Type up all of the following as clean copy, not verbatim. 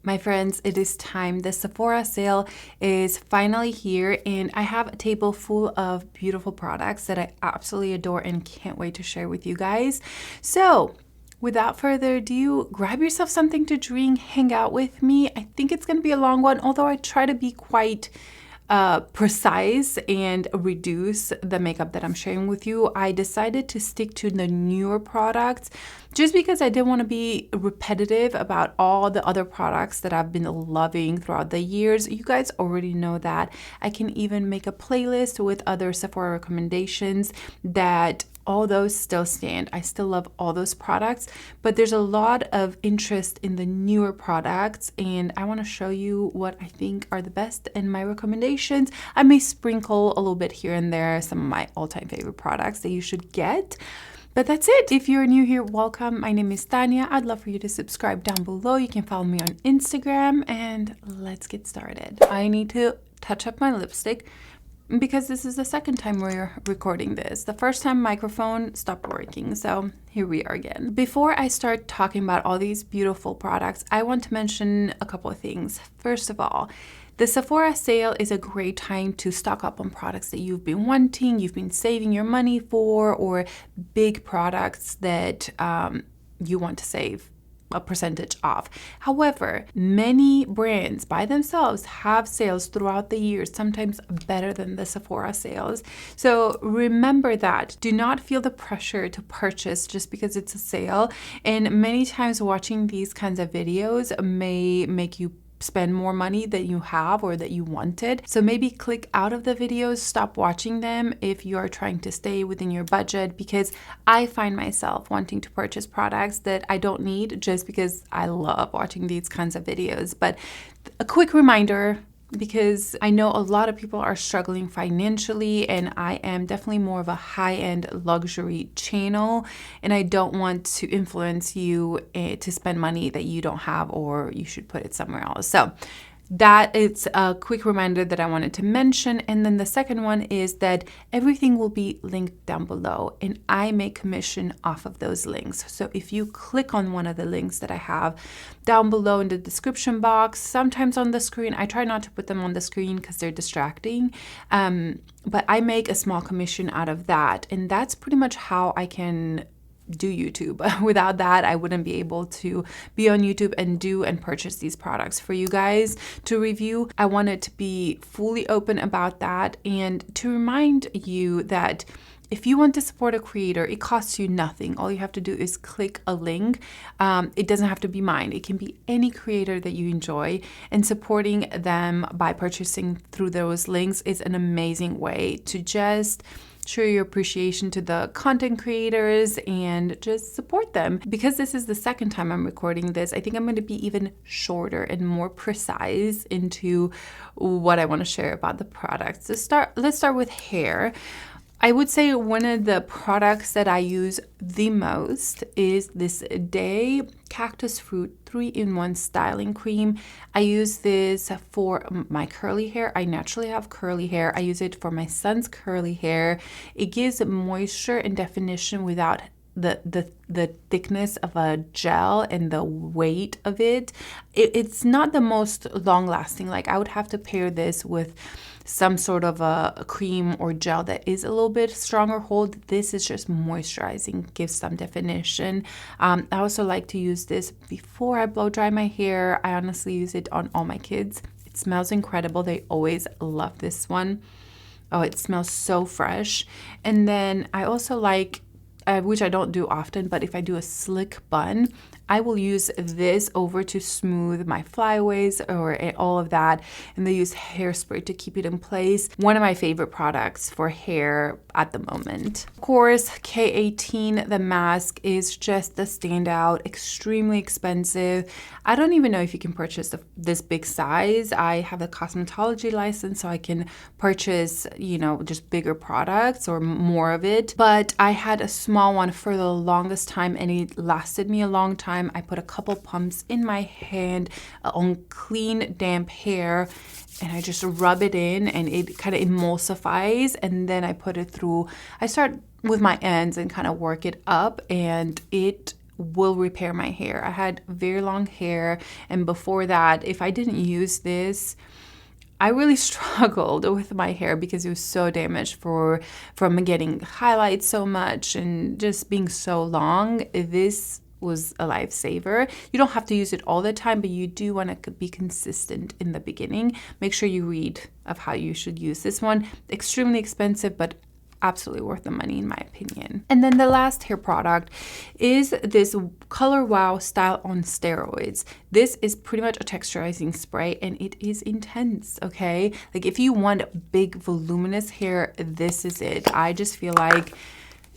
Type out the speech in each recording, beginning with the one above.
My friends, it is time. The Sephora sale is finally here, and I have a table full of beautiful products that I absolutely adore and can't wait to share with you guys. So, without further ado, grab yourself something to drink, hang out with me. I think it's going to be a long one, although I try to be quite precise and reduce the makeup that I'm sharing with you. I decided to stick to the newer products just because I didn't want to be repetitive about all the other products that I've been loving throughout the years. You guys already know that. I can even make a playlist with other Sephora recommendations that all those still stand. I still love all those products, but there's a lot of interest in the newer products, and I want to show you what I think are the best and my recommendations. I may sprinkle a little bit here and there some of my all-time favorite products that you should get. But that's it. If you're new here, welcome. My name is Tania. I'd love for you to subscribe down below. You can follow me on Instagram, and let's get started. I need to touch up my lipstick because this is the second time we're recording this. The first time microphone stopped working, so here we are again. Before I start talking about all these beautiful products, I want to mention a couple of things. First of all, the Sephora sale is a great time to stock up on products that you've been wanting, you've been saving your money for, or big products that you want to save a percentage off. However, many brands by themselves have sales throughout the year, sometimes better than the Sephora sales. So remember that. Do not feel the pressure to purchase just because it's a sale. And many times watching these kinds of videos may make you spend more money than you have or that you wanted. So maybe click out of the videos, stop watching them if you are trying to stay within your budget, because I find myself wanting to purchase products that I don't need just because I love watching these kinds of videos. But a quick reminder, because I know a lot of people are struggling financially, and I am definitely more of a high-end luxury channel, and I don't want to influence you to spend money that you don't have, or you should put it somewhere else. So that is a quick reminder that I wanted to mention. And then the second one is that everything will be linked down below, and I make commission off of those links. So if you click on one of the links that I have down below in the description box, sometimes on the screen, I try not to put them on the screen because they're distracting, but I make a small commission out of that. And that's pretty much how I can do YouTube. Without that, I wouldn't be able to be on YouTube and do and purchase these products for you guys to review. I wanted to be fully open about that and to remind you that if you want to support a creator, it costs you nothing. All you have to do is click a link. It doesn't have to be mine. It can be any creator that you enjoy, and supporting them by purchasing through those links is an amazing way to just show your appreciation to the content creators and just support them. Because this is the second time I'm recording this, I think I'm going to be even shorter and more precise into what I want to share about the products. Let's start with hair. I would say one of the products that I use the most is this Day Cactus Fruit 3-in-1 Styling Cream. I use this for my curly hair. I naturally have curly hair. I use it for my son's curly hair. It gives moisture and definition without the thickness of a gel and the weight of it. It's not the most long lasting. Like, I would have to pair this with some sort of a cream or gel that is a little bit stronger hold. This is just moisturizing, gives some definition. I also like to use this before I blow dry my hair. I honestly use it on all my kids. It smells incredible. They always love this one. Oh, it smells so fresh. And then I also like, which I don't do often, but if I do a slick bun, I will use this over to smooth my flyaways or all of that, and they use hairspray to keep it in place. One of my favorite products for hair at the moment. Of course, K18, the mask, is just the standout, extremely expensive. I don't even know if you can purchase this big size. I have a cosmetology license, so I can purchase, you know, just bigger products or more of it. But I had a small one for the longest time, and it lasted me a long time. I put a couple pumps in my hand on clean, damp hair, and I just rub it in, and it kind of emulsifies, and then I put it through. I start with my ends and kind of work it up, and it will repair my hair. I had very long hair, and before that, if I didn't use this, I really struggled with my hair because it was so damaged from getting highlights so much and just being so long. This was a lifesaver. You don't have to use it all the time, but you do want to be consistent in the beginning. Make sure you read of how you should use this one. Extremely expensive, but absolutely worth the money in my opinion. And then the last hair product is this Color Wow Style on Steroids. This is pretty much a texturizing spray and it is intense, okay? Like if you want big voluminous hair, this is it. I just feel like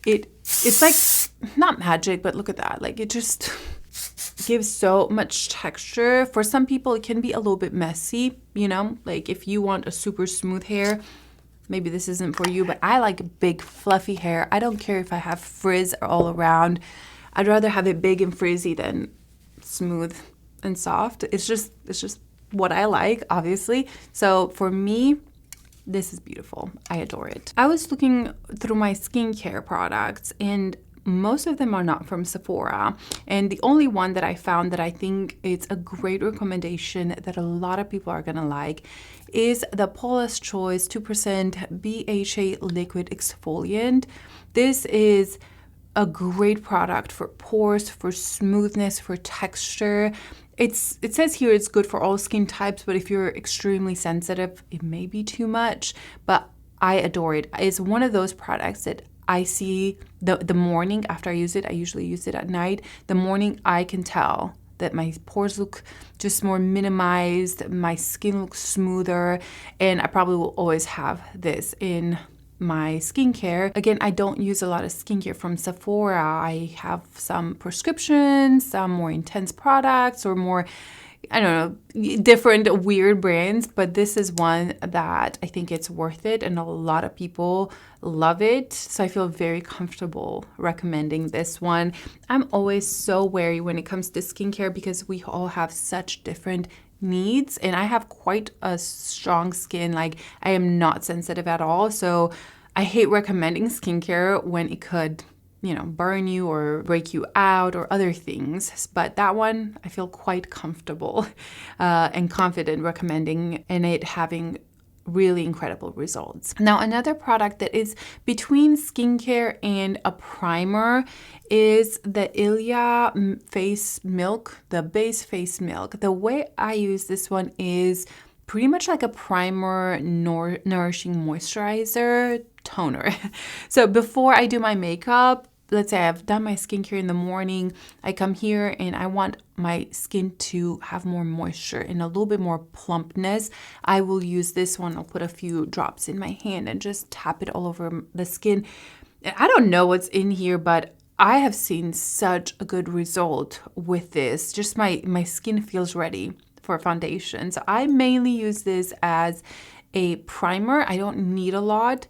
it's like not magic, but look at that. Like it just gives so much texture. For some people it can be a little bit messy, you know? Like if you want a super smooth hair, maybe this isn't for you, but I like big fluffy hair. I don't care if I have frizz all around. I'd rather have it big and frizzy than smooth and soft. It's just what I like, obviously. So for me, this is beautiful. I adore it. I was looking through my skincare products and most of them are not from Sephora. And the only one that I found that I think it's a great recommendation that a lot of people are gonna like is the Paula's Choice 2% BHA Liquid Exfoliant. This is a great product for pores, for smoothness, for texture. It says here it's good for all skin types, but if you're extremely sensitive, it may be too much, but I adore it. It's one of those products that I see the morning after I use it. I usually use it at night. The morning I can tell that my pores look just more minimized, my skin looks smoother, and I probably will always have this in my skincare. Again, I don't use a lot of skincare from Sephora. I have some prescriptions, some more intense products, or more, I don't know, different weird brands, but this is one that I think it's worth it and a lot of people love it. So I feel very comfortable recommending this one. I'm always so wary when it comes to skincare because we all have such different needs and I have quite a strong skin. Like I am not sensitive at all. So I hate recommending skincare when it could, you know, burn you or break you out or other things. But that one, I feel quite comfortable and confident recommending and it having really incredible results. Now, another product that is between skincare and a primer is the ILIA face milk, the base face milk. The way I use this one is pretty much like a primer, nourishing moisturizer, toner. So before I do my makeup, let's say I've done my skincare in the morning, I come here and I want my skin to have more moisture and a little bit more plumpness. I will use this one. I'll put a few drops in my hand and just tap it all over the skin. I don't know what's in here, but I have seen such a good result with this. Just my skin feels ready for foundation. So I mainly use this as a primer. I don't need a lot.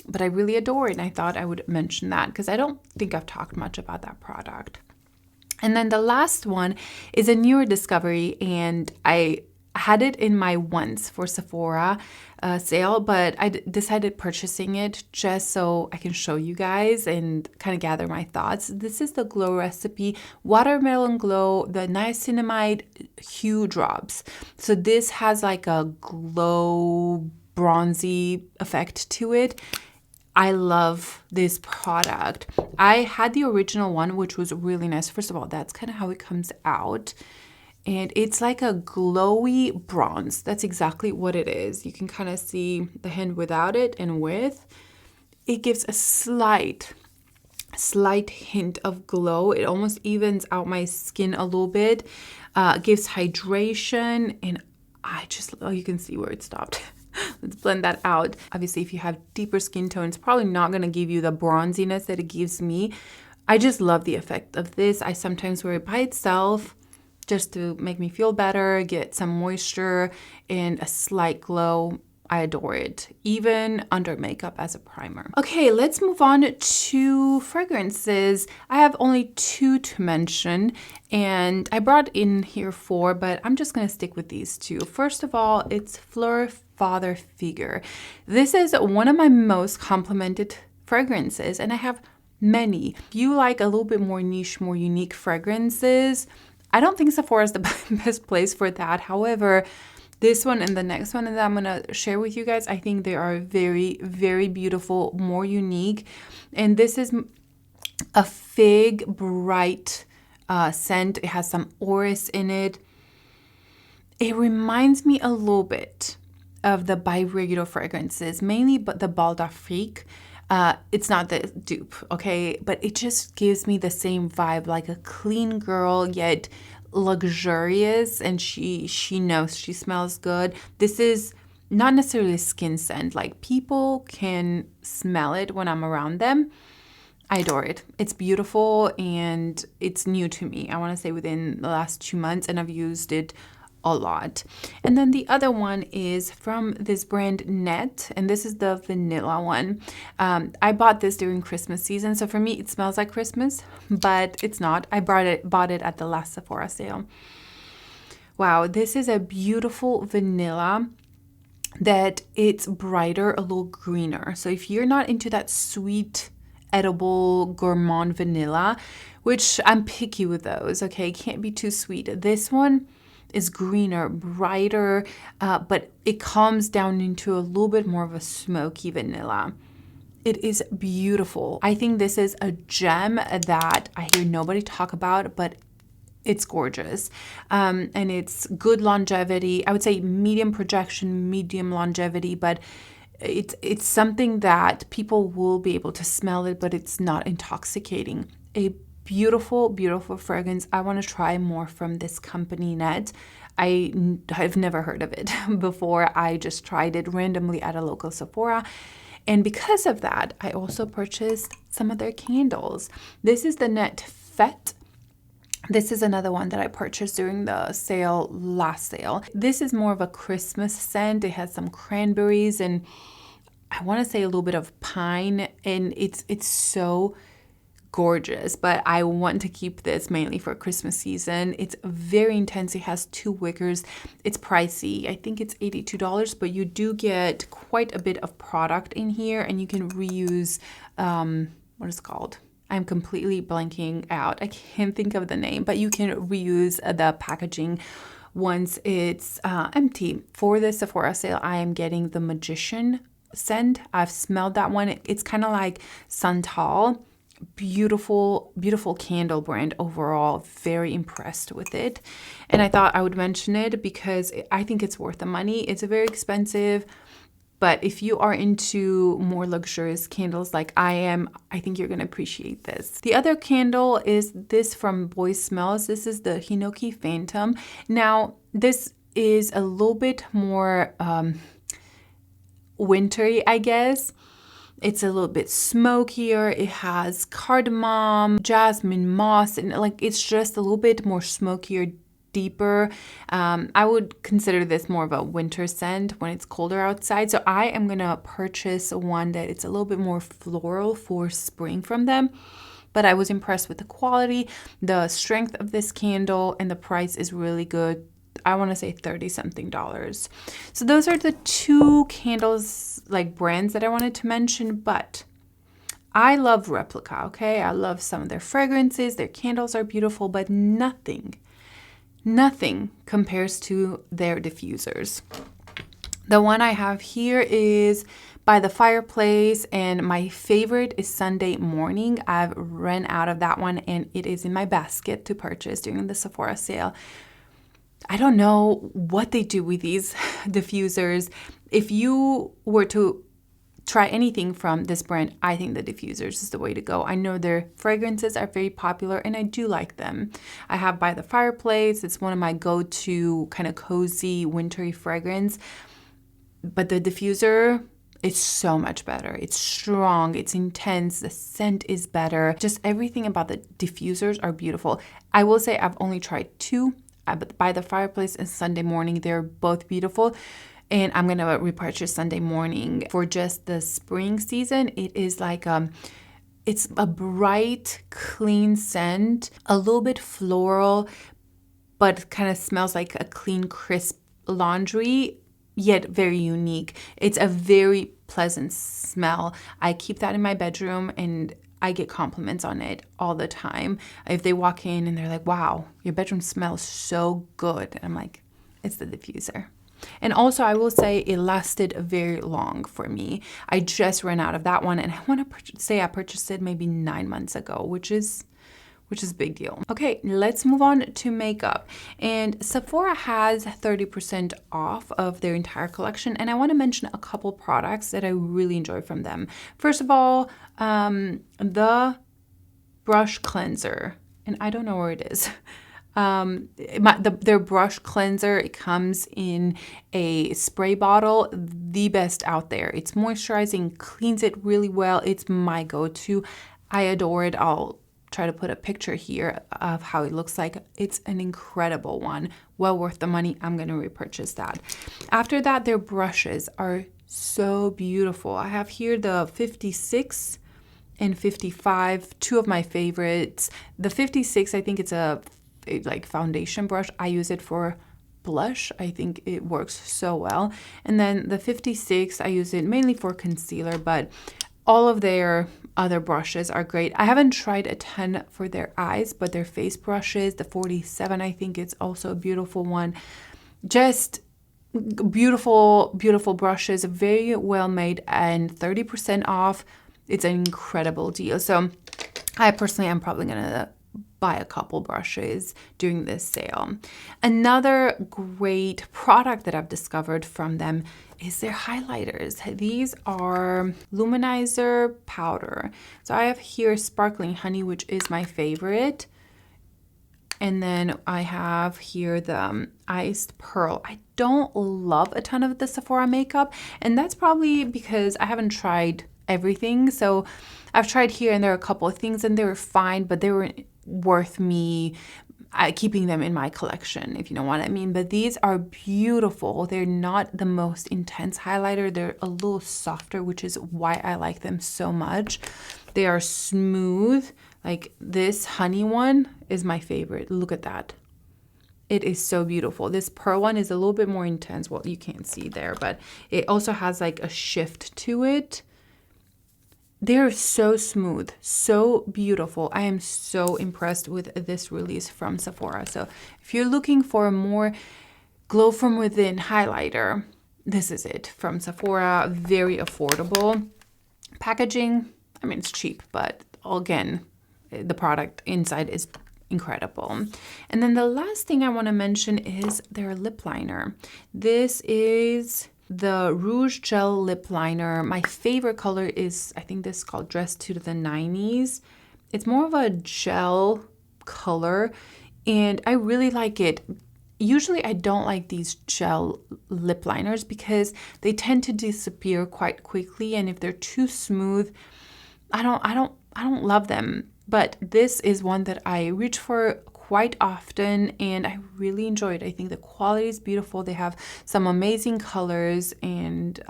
But I really adore it and I thought I would mention that because I don't think I've talked much about that product. And then the last one is a newer discovery and I had it in my once for Sephora sale, but I decided purchasing it just so I can show you guys and kind of gather my thoughts. This is the Glow Recipe Watermelon Glow, the Niacinamide Hue Drops. So this has like a glow bronzy effect to it. I love this product. I had the original one, which was really nice. First of all, that's kind of how it comes out. And it's like a glowy bronze. That's exactly what it is. You can kind of see the hand without it and with. It gives a slight hint of glow. It almost evens out my skin a little bit. Gives hydration. And you can see where it stopped. Let's blend that out. Obviously, if you have deeper skin tone, it's probably not going to give you the bronziness that it gives me. I just love the effect of this. I sometimes wear it by itself just to make me feel better, get some moisture and a slight glow. I adore it, even under makeup as a primer. Okay, let's move on to fragrances. I have only 2 to mention, and I brought in here 4, but I'm just gonna stick with these 2. First of all, it's PHLUR Father Figure. This is one of my most complimented fragrances, and I have many. If you like a little bit more niche, more unique fragrances, I don't think Sephora is the best place for that. However, this one and the next one that I'm gonna share with you guys, I think they are very, very beautiful, more unique. And this is a fig bright scent. It has some orris in it. It reminds me a little bit of the Byregular fragrances, mainly but the Bal d'Afrique. It's not the dupe, okay? But it just gives me the same vibe, like a clean girl, yet luxurious, and she knows she smells good. This is not necessarily a skin scent. Like, people can smell it when I'm around them. I adore it. It's beautiful and it's new to me. I want to say within the last 2 months, and I've used it a lot. And then the other one is from this brand Nette, and this is the vanilla one. I bought this during Christmas season, so for me it smells like Christmas, but it's not. I bought it at the last Sephora sale. Wow, this is a beautiful vanilla that it's brighter, a little greener. So if you're not into that sweet, edible, gourmand vanilla, which I'm picky with those, okay, can't be too sweet. This one is greener, brighter, but it calms down into a little bit more of a smoky vanilla. It is beautiful. I think this is a gem that I hear nobody talk about, but it's gorgeous. And it's good longevity. I would say medium projection, medium longevity, but it's something that people will be able to smell it, but it's not intoxicating. A beautiful, beautiful fragrance. I want to try more from this company, Nette. I've never heard of it before. I just tried it randomly at a local Sephora. And because of that, I also purchased some of their candles. This is the Nette Fête. This is another one that I purchased during the last sale. This is more of a Christmas scent. It has some cranberries and I want to say a little bit of pine, and it's so gorgeous, but I want to keep this mainly for Christmas season. It's very intense. It has 2 wickers. It's pricey. I think it's $82, but you do get quite a bit of product in here, and you can reuse, what is it called? I'm completely blanking out. I can't think of the name, but you can reuse the packaging once it's empty. For the Sephora sale, I am getting the Magician scent. I've smelled that one. It's kind of like Santal. Beautiful, beautiful candle brand overall. Very impressed with it. And I thought I would mention it because I think it's worth the money. It's very expensive, but if you are into more luxurious candles like I am, I think you're going to appreciate this. The other candle is this from Boy Smells. This is the Hinoki Phantom. Now, this is a little bit more wintry, I guess. It's a little bit smokier. It has cardamom, jasmine, moss, and like it's just a little bit more smokier, deeper. I would consider this more of a winter scent when it's colder outside. So I am gonna purchase one that it's a little bit more floral for spring from them. But I was impressed with the quality, the strength of this candle, and the price is really good. I want to say $30-something. So those are the 2 candles, like brands that I wanted to mention, but I love Replica, okay? I love some of their fragrances. Their candles are beautiful, but nothing compares to their diffusers. The one I have here is By the Fireplace, and my favorite is Sunday Morning. I've run out of that one, and it is in my basket to purchase during the Sephora sale. I don't know what they do with these diffusers. If you were to try anything from this brand, I think the diffusers is the way to go. I know their fragrances are very popular and I do like them. I have By the Fireplace. It's one of my go-to kind of cozy, wintry fragrance. But the diffuser, it's so much better. It's strong, it's intense, the scent is better. Just everything about the diffusers are beautiful. I will say I've only tried 2. By the Fireplace and Sunday Morning. They're both beautiful, and I'm gonna repurchase Sunday Morning for just the spring season. It is like it's a bright, clean scent, a little bit floral, but kind of smells like a clean, crisp laundry, yet very unique. It's a very pleasant smell. I keep that in my bedroom, and I get compliments on it all the time. If they walk in and they're like, wow, your bedroom smells so good. And I'm like, it's the diffuser. And also, I will say it lasted very long for me. I just ran out of that one, and I want to say I purchased it maybe 9 months ago, which is a big deal. Okay, let's move on to makeup. And Sephora has 30% off of their entire collection, and I want to mention a couple products that I really enjoy from them. First of all, the brush cleanser, and I don't know where it is. Their brush cleanser, it comes in a spray bottle, the best out there. It's moisturizing, cleans it really well. It's my go-to. I adore it. I'll try to put a picture here of how it looks like. It's an incredible one. Well worth the money. I'm going to repurchase that. After that, their brushes are so beautiful. I have here the 56 and 55, two of my favorites. The 56, I think it's a like foundation brush. I use it for blush. I think it works so well. And then the 56, I use it mainly for concealer, but all of their other brushes are great. I haven't tried a ton for their eyes, but their face brushes, the 47, I think it's also a beautiful one. Just beautiful, beautiful brushes, very well made, and 30% off. It's an incredible deal. So I personally am probably gonna buy a couple brushes during this sale. Another great product that I've discovered from them is their highlighters. These are Luminizer powder. So I have here Sparkling Honey, which is my favorite. And then I have here the Iced Pearl. I don't love a ton of the Sephora makeup, and that's probably because I haven't tried everything. So I've tried here and there are a couple of things, and they were fine, but they were worth me keeping them in my collection, if you know what I mean. But these are beautiful. They're not the most intense highlighter. They're a little softer, which is why I like them so much. They are smooth. Like this honey one is my favorite. Look at that. It is so beautiful. This pearl one is a little bit more intense. Well, you can't see there, but it also has like a shift to it. They're so smooth, so beautiful. I am so impressed with this release from Sephora. So if you're looking for a more glow from within highlighter, this is it from Sephora. Very affordable. Packaging, I mean, it's cheap, but again, the product inside is incredible. And then the last thing I want to mention is their lip liner. This is the Rouge Gel Lip Liner. My favorite color is, I think this is called Dress to the 90s. It's more of a gel color, and I really like it. Usually I don't like these gel lip liners because they tend to disappear quite quickly, and if they're too smooth, I don't love them. But this is one that I reach for quite often, and I really enjoy it. I think the quality is beautiful. They have some amazing colors, and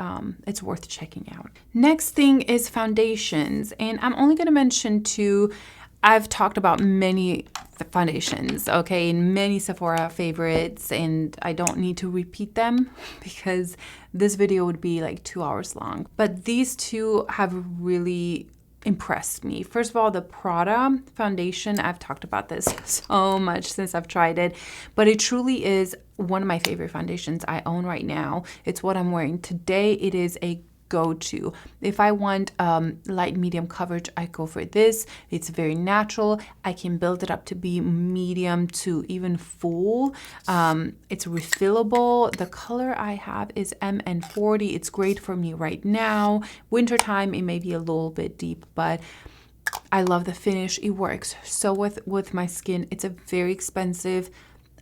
it's worth checking out. Next thing is foundations, and I'm only going to mention two. I've talked about many foundations, okay, and many Sephora favorites, and I don't need to repeat them because this video would be like 2 hours long. But these two have really impressed me. First of all, the Prada foundation. I've talked about this so much since I've tried it, but it truly is one of my favorite foundations I own right now. It's what I'm wearing today. It is a go-to. If I want light medium coverage, I go for this. It's very natural. I can build it up to be medium to even full. It's refillable. The color I have is MN40. It's great for me right now. Wintertime, it may be a little bit deep, but I love the finish. It works so with my skin. It's a very expensive.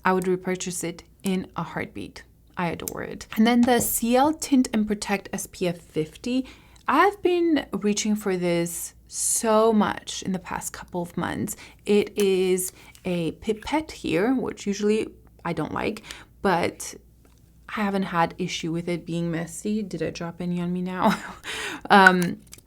I would repurchase it in a heartbeat. I adore it. And then the Ciele Tint and Protect SPF 50. I've been reaching for this so much in the past couple of months. It is a pipette here, which usually I don't like, but I haven't had issue with it being messy. Did I drop any on me now?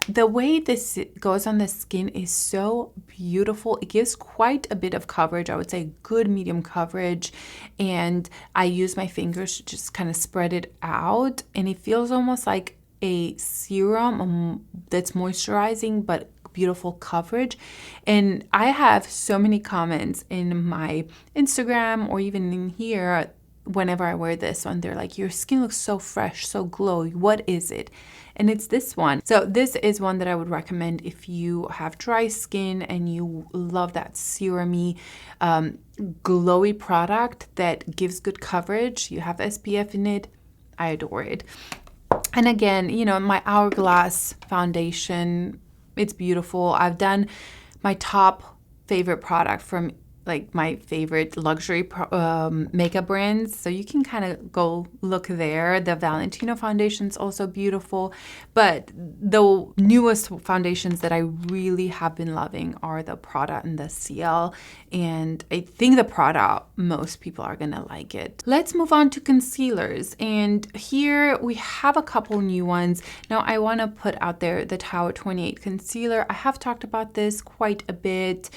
The way this goes on the skin is so beautiful. It gives quite a bit of coverage. I would say good medium coverage. And I use my fingers to just kind of spread it out. And it feels almost like a serum that's moisturizing, but beautiful coverage. And I have so many comments in my Instagram or even in here whenever I wear this one. They're like, your skin looks so fresh, so glowy. What is it? And it's this one. So this is one that I would recommend if you have dry skin and you love that serumy, glowy product that gives good coverage. You have SPF in it. I adore it. And again, you know, my Hourglass foundation, it's beautiful. I've done my top favorite product from like my favorite luxury makeup brands. So you can kind of go look there. The Valentino foundation is also beautiful. But the newest foundations that I really have been loving are the Prada and the Ciele. And I think the Prada, most people are going to like it. Let's move on to concealers. And here we have a couple new ones. Now I want to put out there the Tower 28 concealer. I have talked about this quite a bit.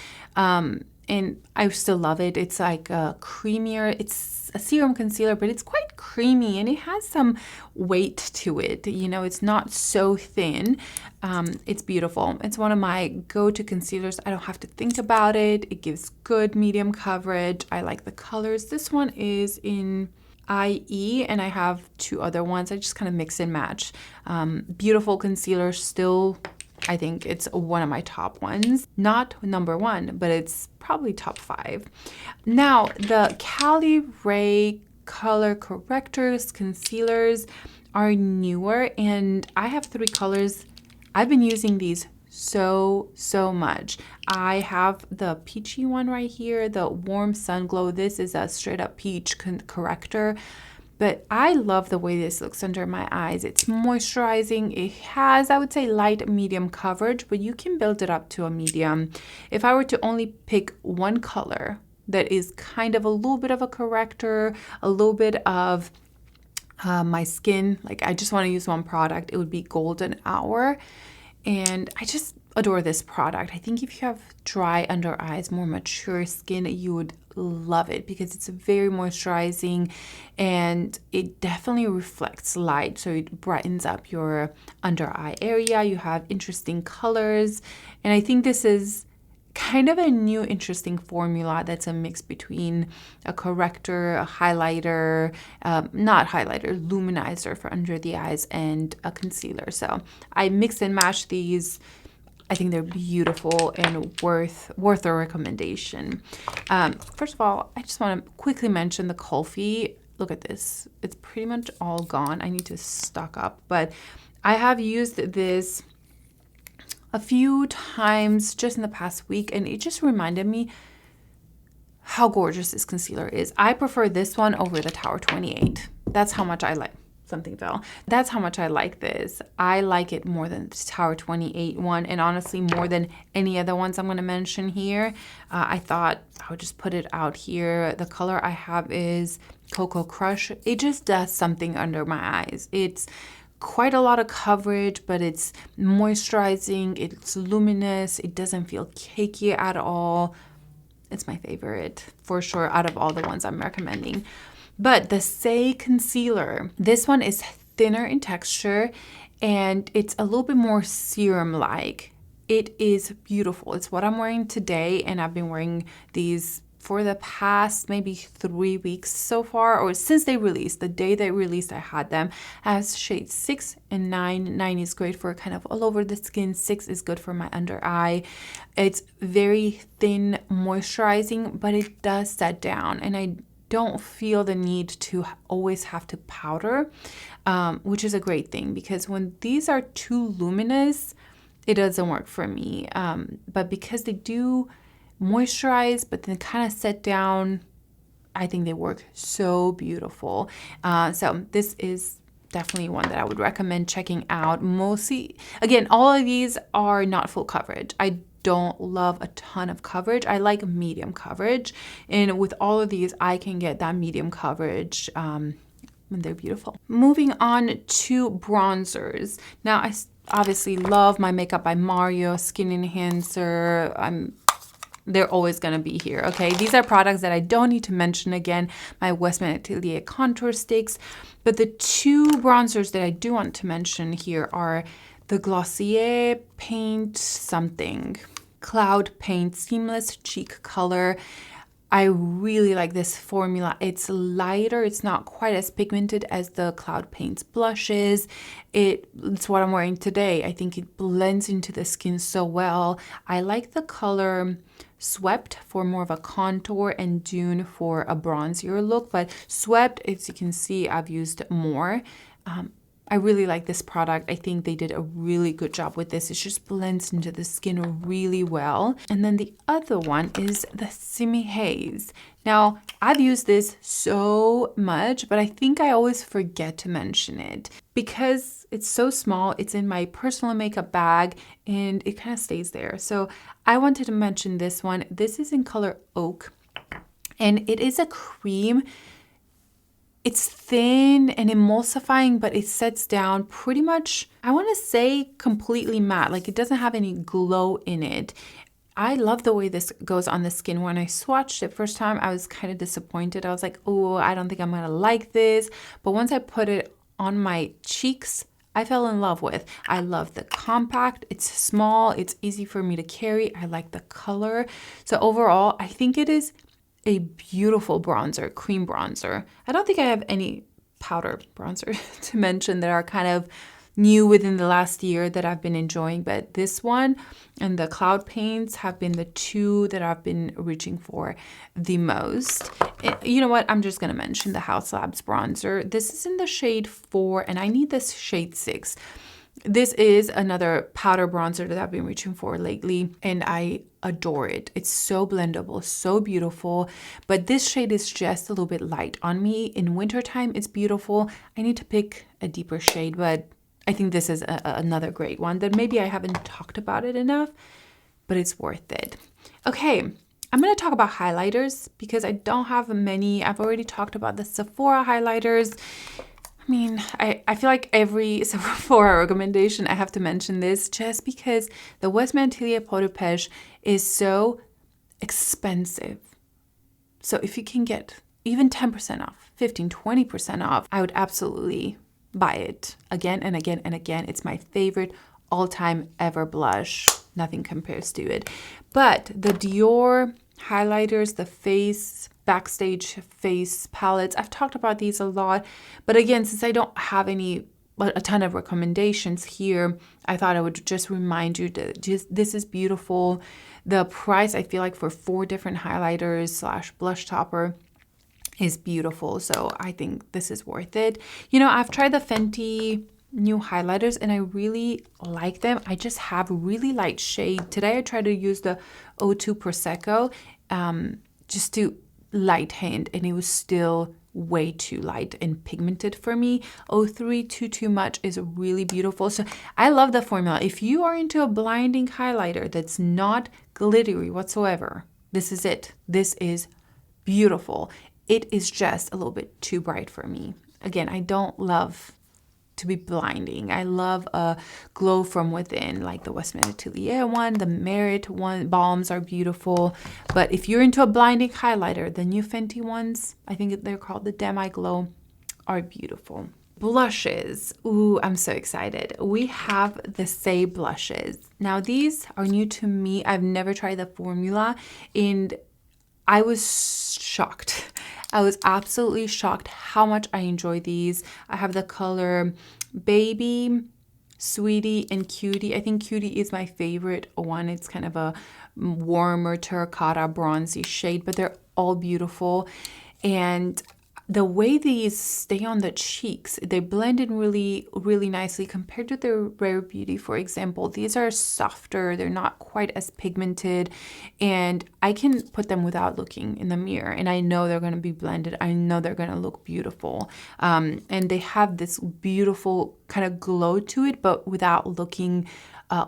And I still love it. It's like a creamier, it's a serum concealer, but it's quite creamy and it has some weight to it. You know, it's not so thin. It's beautiful. It's one of my go-to concealers. I don't have to think about it. It gives good medium coverage. I like the colors. This one is in IE and I have two other ones. I just kind of mix and match. Beautiful concealer, still I think it's one of my top ones. Not number one, but it's probably top 5. Now, the Cali Ray color correctors, concealers are newer, and I have 3 colors. I've been using these so much. I have the peachy one right here, the Warm Sun Glow. This is a straight up peach corrector. But I love the way this looks under my eyes. It's moisturizing. It has, I would say, light medium coverage, but you can build it up to a medium. If I were to only pick one color that is kind of a little bit of a corrector, a little bit of my skin, like I just want to use one product, it would be Golden Hour. And I just adore this product. I think if you have dry under eyes, more mature skin, you would love it because it's very moisturizing and it definitely reflects light. So it brightens up your under eye area. You have interesting colors. And I think this is kind of a new interesting formula that's a mix between a corrector, a highlighter, not highlighter, luminizer for under the eyes, and a concealer. So I mix and match these. I think they're beautiful and worth a recommendation. First of all, I just want to quickly mention the Kulfi. Look at this. It's pretty much all gone. I need to stock up, but I have used this a few times just in the past week, and it just reminded me how gorgeous this concealer is. I prefer this one over the Tower 28. That's how much I like. Something fell. That's how much I like this. I like it more than the Tower 28 one, and honestly more than any other ones I'm going to mention here. I thought I would just put it out here. The color I have is Cocoa Crush. It just does something under my eyes. It's quite a lot of coverage, but it's moisturizing, it's luminous, it doesn't feel cakey at all. It's my favorite for sure out of all the ones I'm recommending. But the Say concealer, this one is thinner in texture and it's a little bit more serum-like. It is beautiful. It's what I'm wearing today, and I've been wearing these for the past maybe 3 weeks so far, or since they released. The day they released, I had them. As shades 6 and 9. 9 is great for kind of all over the skin. 6 is good for my under eye. It's very thin, moisturizing, but it does set down, and I don't feel the need to always have to powder, which is a great thing, because when these are too luminous, it doesn't work for me. But because they do moisturize but then kind of set down, I think they work so beautiful. So this is definitely one that I would recommend checking out. Mostly, again, all of these are not full coverage. I don't love a ton of coverage. I like medium coverage, and with all of these I can get that medium coverage when they're beautiful. Moving on to bronzers. Now I obviously love my Makeup by Mario Skin Enhancer. They're always going to be here, okay? These are products that I don't need to mention again. My Westman Atelier contour sticks. But the 2 bronzers that I do want to mention here are the Glossier Paint something. Cloud Paint Seamless Cheek Color. I really like this formula. It's lighter. It's not quite as pigmented as the Cloud Paint's blushes. It's what I'm wearing today. I think it blends into the skin so well. I like the color Swept for more of a contour and Dune for a bronzier look. But Swept, as you can see, I've used more. I really like this product. I think they did a really good job with this. It just blends into the skin really well. And then the other one is the Simi Haze. Now, I've used this so much, but I think I always forget to mention it because it's so small. It's in my personal makeup bag and it kind of stays there. So I wanted to mention this one. This is in color Oak and it is a cream. It's thin and emulsifying, but it sets down pretty much, I want to say completely matte. Like it doesn't have any glow in it. I love the way this goes on the skin. When I swatched it first time, I was kind of disappointed. I was like, oh, I don't think I'm going to like this. But once I put it on my cheeks, I fell in love with. I love the compact. It's small. It's easy for me to carry. I like the color. So overall, I think it is a beautiful bronzer, cream bronzer. I don't think I have any powder bronzer to mention that are kind of new within the last year that I've been enjoying, but this one and the Cloud Paints have been the two that I've been reaching for the most. You know what? I'm just going to mention the House Labs bronzer. This is in the shade 4 and I need this shade 6. This is another powder bronzer that I've been reaching for lately and I adore it. It's so blendable, so beautiful, but this shade is just a little bit light on me. In wintertime, it's beautiful. I need to pick a deeper shade, but I think this is another great one that maybe I haven't talked about it enough, but it's worth it. Okay, I'm going to talk about highlighters because I don't have many. I've already talked about the Sephora highlighters. I mean, I feel like every Sephora recommendation I have to mention this just because the Westman Atelier Peau de Pêche is so expensive. So if you can get even 10% off, 15, 20% off, I would absolutely buy it again and again and again. It's my favorite all-time ever blush. Nothing compares to it. But the Dior highlighters, the face Backstage face palettes, I've talked about these a lot, but again, since I don't have a ton of recommendations here, I thought I would just remind you that this is beautiful. The price, I feel like, for 4 different highlighters / blush topper is beautiful, so I think this is worth it. You know, I've tried the Fenty new highlighters and I really like them. I just have really light shade. Today I tried to use the O2 Prosecco just to light hand and it was still way too light and pigmented for me. 03 too much is really beautiful. So I love the formula. If you are into a blinding highlighter that's not glittery whatsoever, this is it. This is beautiful. It is just a little bit too bright for me. Again, I don't love to be blinding. I love a glow from within, like the Westman Atelier one, the Merit one. Balms are beautiful. But if you're into a blinding highlighter, the new Fenty ones, I think they're called the Demi Glow, are beautiful. Blushes. Ooh, I'm so excited. We have the Say blushes. Now, these are new to me. I've never tried the formula and I was shocked. I was absolutely shocked how much I enjoy these. I have the color Baby, Sweetie, and Cutie. I think Cutie is my favorite one. It's kind of a warmer terracotta bronzy shade, but they're all beautiful. And the way these stay on the cheeks, they blend in really, really nicely compared to the Rare Beauty, for example. These are softer. They're not quite as pigmented. And I can put them without looking in the mirror. And I know they're going to be blended. I know they're going to look beautiful. And they have this beautiful kind of glow to it, but without looking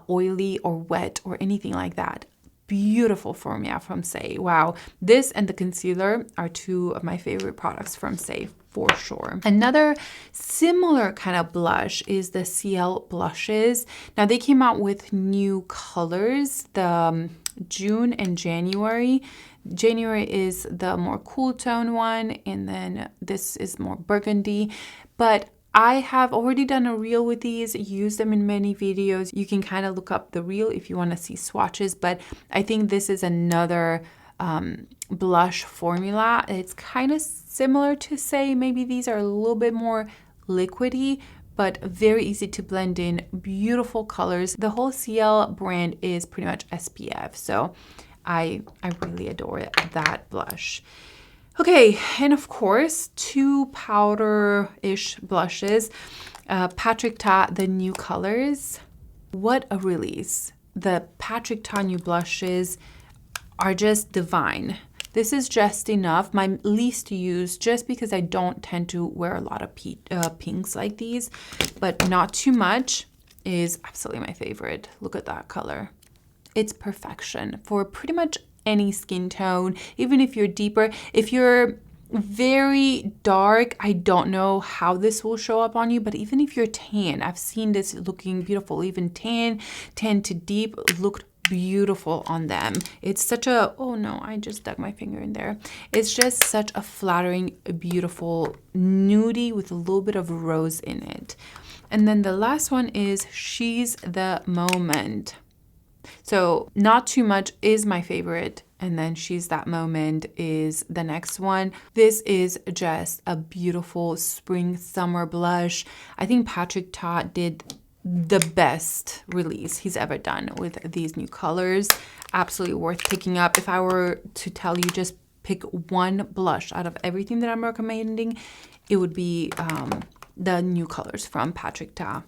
oily or wet or anything like that. Beautiful formula from Say. Wow. This and the concealer are 2 of my favorite products from Say for sure. Another similar kind of blush is the Ciele blushes. Now they came out with new colors, the June and January. January is the more cool tone one and then this is more burgundy. But I have already done a reel with these, used them in many videos. You can kind of look up the reel if you want to see swatches, but I think this is another blush formula. It's kind of similar to say maybe these are a little bit more liquidy, but very easy to blend in, beautiful colors. The whole Ciele brand is pretty much SPF, so I really adore that blush. Okay, and of course, two powder-ish blushes. Patrick Ta, the new colors. What a release. The Patrick Ta new blushes are just divine. This is just enough, my least used, just because I don't tend to wear a lot of pinks like these, but not too much, is absolutely my favorite. Look at that color. It's perfection for pretty much any skin tone, even if you're deeper. If you're very dark, I don't know how this will show up on you, but even if you're tan, I've seen this looking beautiful. Even tan to deep looked beautiful on them. It's such a, oh no, I just dug my finger in there. It's just such a flattering, beautiful nudie with a little bit of rose in it. And then the last one is She's the Moment. So not too much is my favorite, and then She's That Moment is the next one. This is just a beautiful spring summer blush. I think Patrick Ta did the best release he's ever done with these new colors. Absolutely worth picking up. If I were to tell you just pick one blush out of everything that I'm recommending, it would be the new colors from Patrick Ta.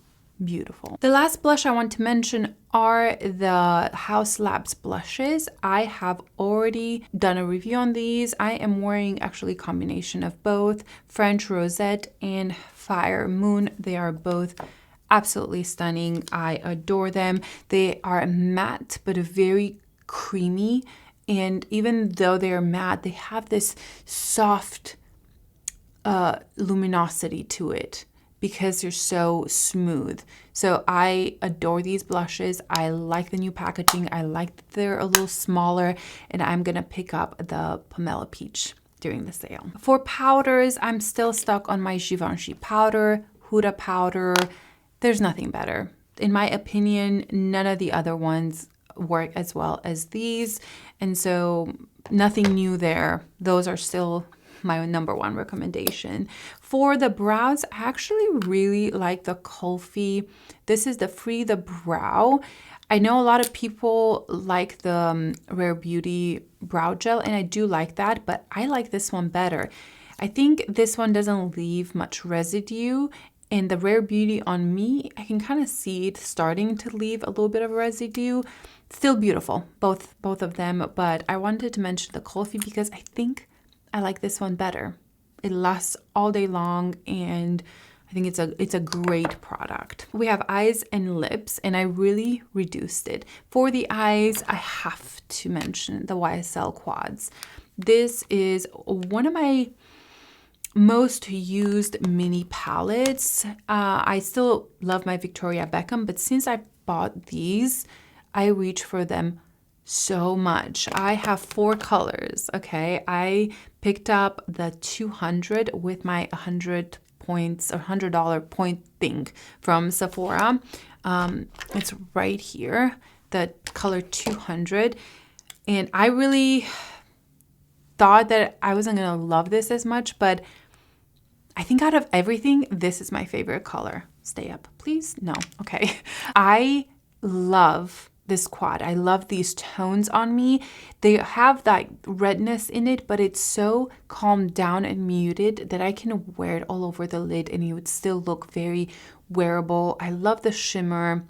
Beautiful. The last blush I want to mention are the Haus Labs blushes. I have already done a review on these. I am wearing actually a combination of both French Rosette and Fire Moon. They are both absolutely stunning. I adore them. They are matte but very creamy, and even though they are matte, they have this soft luminosity to it because they're so smooth. So I adore these blushes. I like the new packaging. I like that they're a little smaller, and I'm gonna pick up the Pomelo Peach during the sale. For powders, I'm still stuck on my Givenchy powder, Huda powder. There's nothing better. In my opinion, none of the other ones work as well as these. And so nothing new there. Those are still my number one recommendation. For the brows, I actually really like the Kulfi. This is the Free the Brow. I know a lot of people like the Rare Beauty brow gel, and I do like that, but I like this one better. I think this one doesn't leave much residue. And the Rare Beauty on me, I can kind of see it starting to leave a little bit of residue. Still beautiful, both of them. But I wanted to mention the Kulfi because I think I like this one better. It lasts all day long, and I think it's a great product. We have eyes and lips, and I really reduced it. For the eyes, I have to mention the YSL Quads. This is one of my most used mini palettes. I still love my Victoria Beckham, but since I bought these, I reach for them so much. I have 4 colors, okay? I picked up the 200 with my 100 points or $100 point thing from Sephora. It's right here, the color 200. And I really thought that I wasn't gonna love this as much, but I think out of everything, this is my favorite color. Stay up, please. No, okay. I love this quad. I love these tones on me. They have that redness in it, but it's so calmed down and muted that I can wear it all over the lid and it would still look very wearable. I love the shimmer,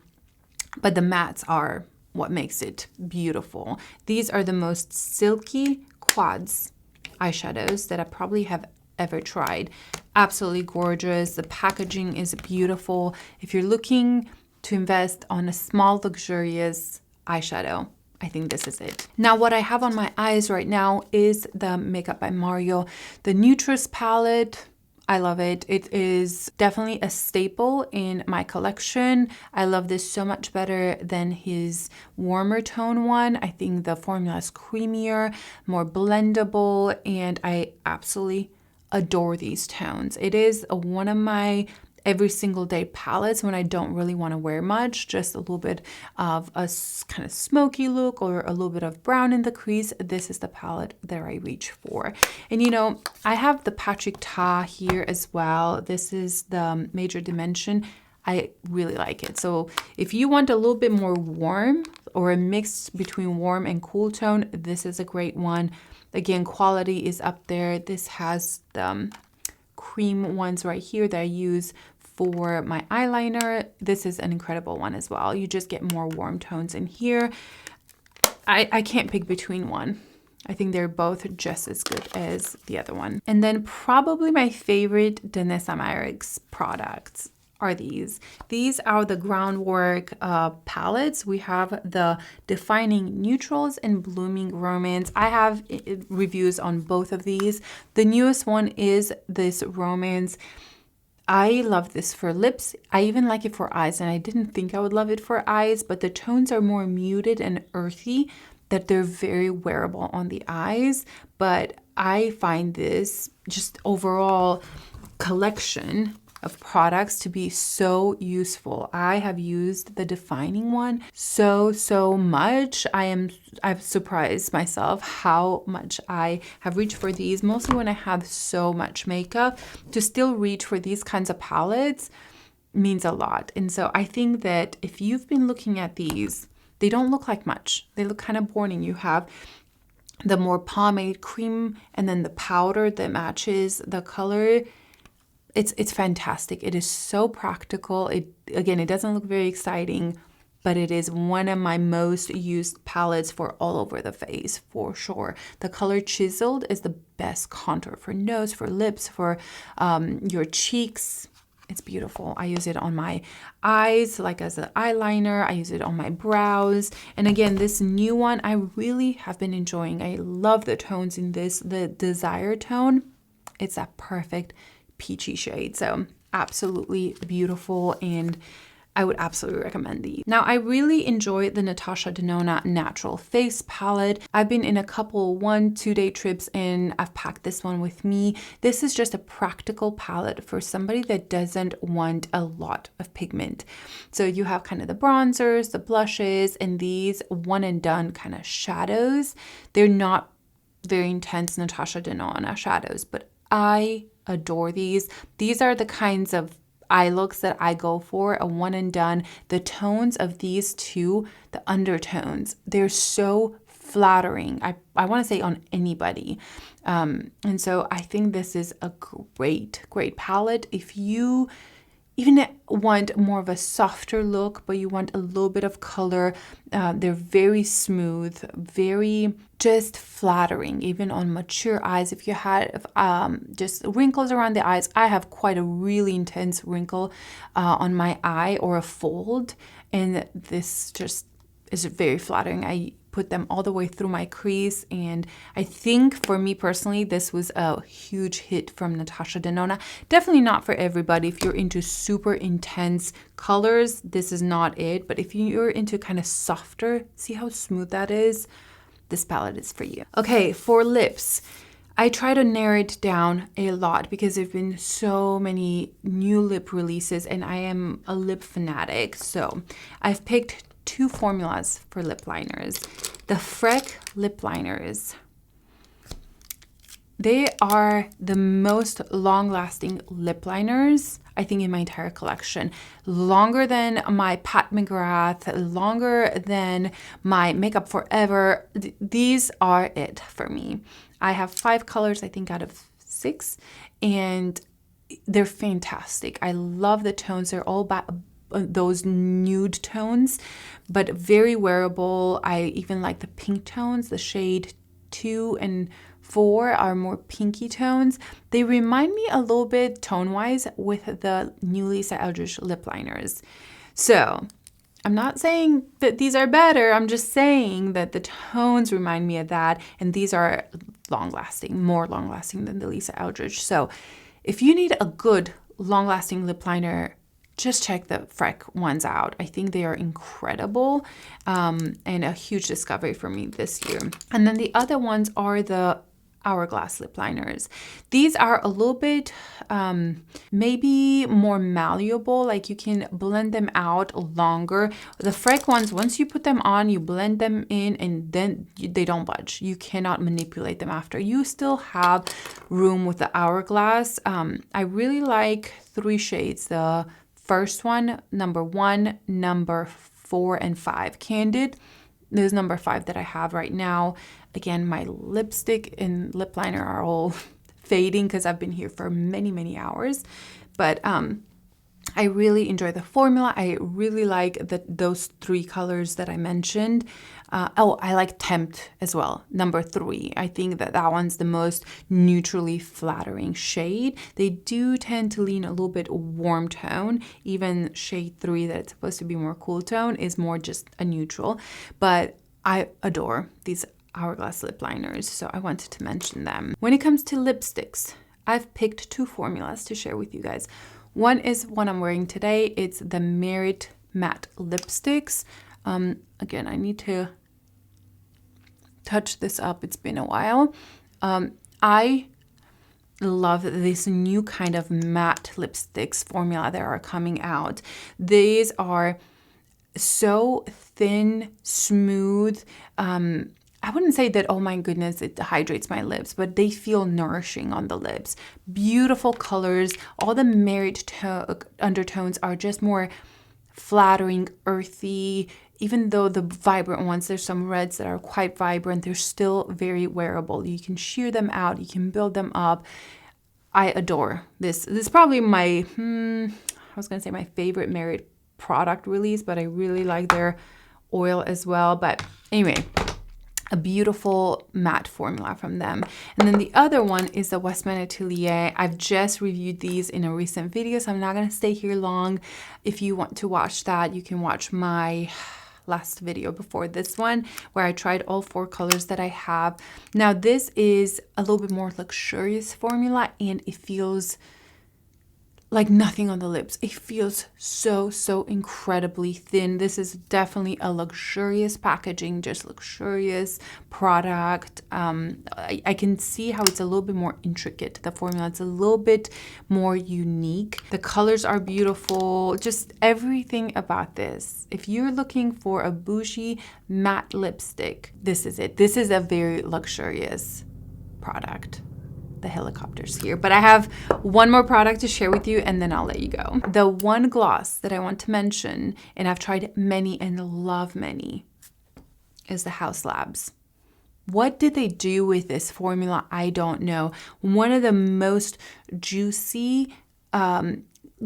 but the mattes are what makes it beautiful. These are the most silky quads eyeshadows that I probably have ever tried. Absolutely gorgeous. The packaging is beautiful. If you're looking to invest on a small, luxurious eyeshadow, I think this is it. Now, what I have on my eyes right now is the Makeup by Mario, the Nutrus palette. I love it. It is definitely a staple in my collection. I love this so much better than his warmer tone one. I think the formula is creamier, more blendable, and I absolutely adore these tones. It is one of my every single day palettes when I don't really want to wear much, just a little bit of a kind of smoky look or a little bit of brown in the crease, this is the palette that I reach for. And you know, I have the Patrick Ta here as well. This is the Major Dimension. I really like it. So if you want a little bit more warm or a mix between warm and cool tone, this is a great one. Again, quality is up there. This has the cream ones right here that I use for my eyeliner. This is an incredible one as well. You just get more warm tones in here. I can't pick between one. I think they're both just as good as the other one. And then probably my favorite Danessa Myricks products are these. These are the Groundwork palettes. We have the Defining Neutrals and Blooming Romance. I have reviews on both of these. The newest one is this Romance. I love this for lips. I even like it for eyes, and I didn't think I would love it for eyes, but the tones are more muted and earthy, that they're very wearable on the eyes. But I find this just overall collection of products to be so useful. I have used the Defining one so much. I've surprised myself how much I have reached for these, mostly when I have so much makeup. To still reach for these kinds of palettes means a lot. And so I think that if you've been looking at these, they don't look like much. They look kind of boring. You have the more pomade cream and then the powder that matches the color. It's fantastic. It is so practical. It doesn't look very exciting, but it is one of my most used palettes for all over the face, for sure. The color Chiseled is the best contour for nose, for lips, for your cheeks. It's beautiful. I use it on my eyes, like as an eyeliner. I use it on my brows. And again, this new one, I really have been enjoying. I love the tones in this. The Desire tone, it's that perfect peachy shade. So absolutely beautiful, and I would absolutely recommend these. Now, I really enjoy the Natasha Denona Natural Face Palette. I've been in a couple 1-2 day trips and I've packed this one with me. This is just a practical palette for somebody that doesn't want a lot of pigment. So you have kind of the bronzers, the blushes, and these one and done kind of shadows. They're not very intense Natasha Denona shadows, but I adore these. These are the kinds of eye looks that I go for, a one and done. The tones of these two, the undertones, they're so flattering. I want to say on anybody. And so I think this is a great palette. If you even want more of a softer look, but you want a little bit of color, they're very smooth, very just flattering, even on mature eyes. If you had just wrinkles around the eyes, I have quite a really intense wrinkle on my eye, or a fold, and this just is very flattering. I put them all the way through my crease, and I think for me personally, this was a huge hit from Natasha Denona. Definitely not for everybody. If you're into super intense colors, this is not it, but if you're into kind of softer, see how smooth that is? This palette is for you. Okay, for lips, I try to narrow it down a lot because there have been so many new lip releases and I am a lip fanatic. So I've picked 2 formulas for lip liners. The Freck lip liners. They are the most long-lasting lip liners, I think, in my entire collection. Longer than my Pat McGrath, longer than my Makeup Forever. These are it for me. I have 5 colors, I think, out of 6, and they're fantastic. I love the tones. They're all those nude tones, but very wearable. I even like the pink tones. The shade 2 and 4 are more pinky tones. They remind me a little bit tone-wise with the new Lisa Eldridge lip liners. So I'm not saying that these are better. I'm just saying that the tones remind me of that, and these are long-lasting, more long-lasting than the Lisa Eldridge. So if you need a good long-lasting lip liner, just check the Freck ones out. I think they are incredible, and a huge discovery for me this year. And then the other ones are the Hourglass lip liners. These are a little bit maybe more malleable, like you can blend them out longer. The Freck ones, once you put them on, you blend them in and then they don't budge. You cannot manipulate them after. You still have room with the Hourglass. I really like 3 shades. The first one, number 1, number 4, and 5. Candid. This is number 5 that I have right now. Again, my lipstick and lip liner are all fading because I've been here for many, many hours. But I really enjoy the formula. I really like those 3 colors that I mentioned. Oh, I like Tempt as well, number 3. I think that one's the most neutrally flattering shade. They do tend to lean a little bit warm tone. Even shade 3 that's supposed to be more cool tone is more just a neutral. But I adore these Hourglass lip liners, so I wanted to mention them. When it comes to lipsticks, I've picked 2 formulas to share with you guys. One is one I'm wearing today. It's the Merit Matte Lipsticks. Again, I need to touch this up. It's been a while. I love this new kind of matte lipsticks formula that are coming out. These are so thin, smooth. I wouldn't say that, oh my goodness, it hydrates my lips, but they feel nourishing on the lips. Beautiful colors. All the Merit undertones are just more flattering, earthy. Even though the vibrant ones, there's some reds that are quite vibrant, they're still very wearable. You can sheer them out, you can build them up. I adore this. This is probably my, I was gonna say my favorite Merit product release, but I really like their oil as well. But anyway, a beautiful matte formula from them. And then the other one is the Westman Atelier. I've just reviewed these in a recent video, so I'm not gonna stay here long. If you want to watch that, you can watch my last video before this one, where I tried all 4 colors that I have. Now this is a little bit more luxurious formula, and it feels like nothing on the lips. It feels so incredibly thin. This is definitely a luxurious packaging, just luxurious product. I can see how it's a little bit more intricate. The formula, it's a little bit more unique. The colors are beautiful, just everything about this. If you're looking for a bougie matte lipstick, this is it. This is a very luxurious product. The helicopters here, but I have one more product to share with you and then I'll let you go. The one gloss that I want to mention, and I've tried many and love many, is the Haus Labs. What did they do with this formula? I don't know. One of the most juicy,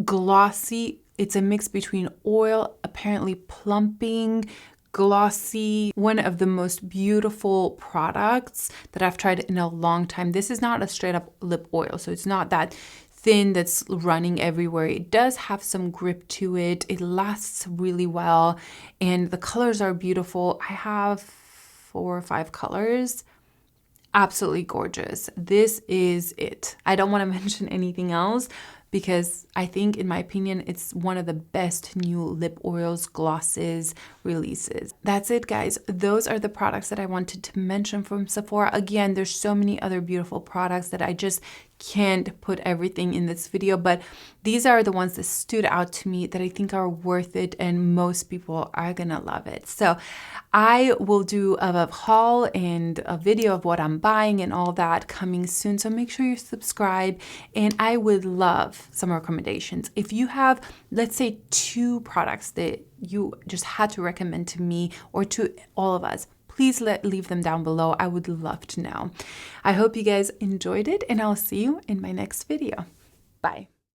glossy, it's a mix between oil, apparently plumping, glossy, one of the most beautiful products that I've tried in a long time. This is not a straight up lip oil, so it's not that thin that's running everywhere. It does have some grip to it. It lasts really well, and the colors are beautiful. I have 4 or 5 colors. Absolutely gorgeous. This is it. I don't want to mention anything else, because I think, in my opinion, it's one of the best new lip oils, glosses, releases. That's it, guys. Those are the products that I wanted to mention from Sephora. Again, there's so many other beautiful products that I just can't put everything in this video, but these are the ones that stood out to me that I think are worth it, and most people are gonna love it. So I will do a haul and a video of what I'm buying and all that coming soon, so make sure you subscribe, and I would love some recommendations. If you have, let's say, 2 products that you just had to recommend to me or to all of us, please leave them down below. I would love to know. I hope you guys enjoyed it, and I'll see you in my next video. Bye.